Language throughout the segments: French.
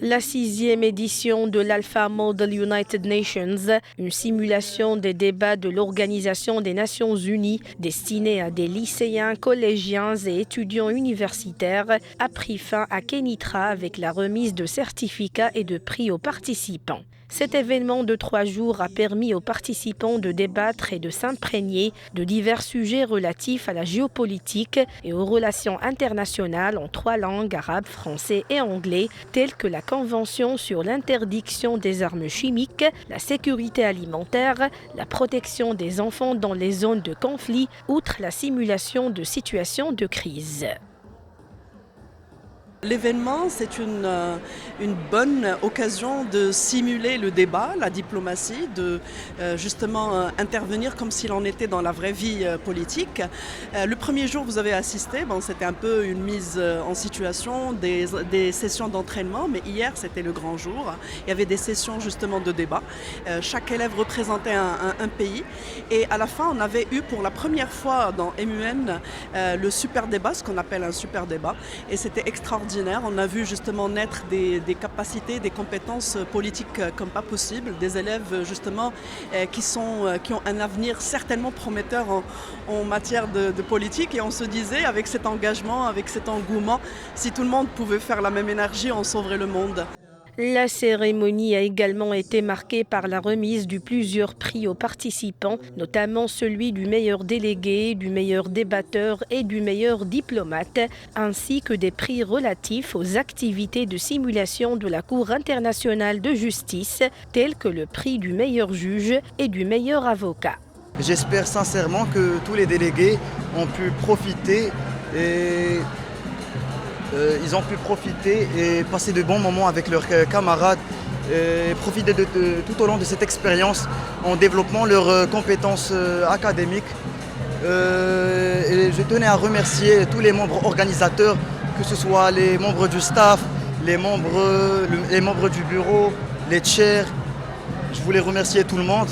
La 6e édition de l'Alpha Model United Nations, une simulation des débats de l'Organisation des Nations Unies destinée à des lycéens, collégiens et étudiants universitaires, a pris fin à Kénitra avec la remise de certificats et de prix aux participants. Cet événement de 3 jours a permis aux participants de débattre et de s'imprégner de divers sujets relatifs à la géopolitique et aux relations internationales en 3 langues, arabe, français et anglais, telles que la Convention sur l'interdiction des armes chimiques, la sécurité alimentaire, la protection des enfants dans les zones de conflit, outre la simulation de situations de crise. L'événement, c'est une bonne occasion de simuler le débat, la diplomatie, de justement intervenir comme s'il en était dans la vraie vie politique. Le premier jour, vous avez assisté, c'était un peu une mise en situation, des sessions d'entraînement, mais hier, c'était le grand jour. Il y avait des sessions justement de débat. Chaque élève représentait un pays. Et à la fin, on avait eu pour la première fois dans MUN le super débat, ce qu'on appelle un super débat. Et c'était extraordinaire. On a vu justement naître des capacités, des compétences politiques comme pas possible, des élèves justement qui ont un avenir certainement prometteur en matière de politique. Et on se disait, avec cet engagement, avec cet engouement, si tout le monde pouvait faire la même énergie, on sauverait le monde. La cérémonie a également été marquée par la remise de plusieurs prix aux participants, notamment celui du meilleur délégué, du meilleur débatteur et du meilleur diplomate, ainsi que des prix relatifs aux activités de simulation de la Cour internationale de justice, tels que le prix du meilleur juge et du meilleur avocat. J'espère sincèrement que tous les délégués ont pu profiter et passer de bons moments avec leurs camarades et profiter tout au long de cette expérience en développant leurs compétences académiques. Et je tenais à remercier tous les membres organisateurs, que ce soit les membres du staff, les membres du bureau, les chairs. Je voulais remercier tout le monde.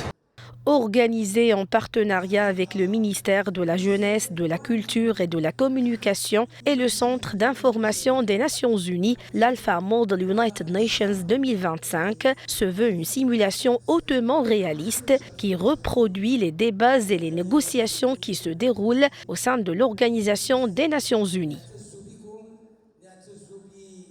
Organisé en partenariat avec le ministère de la Jeunesse, de la Culture et de la Communication et le Centre d'information des Nations Unies, l'Alpha Model United Nations 2025 se veut une simulation hautement réaliste qui reproduit les débats et les négociations qui se déroulent au sein de l'Organisation des Nations Unies.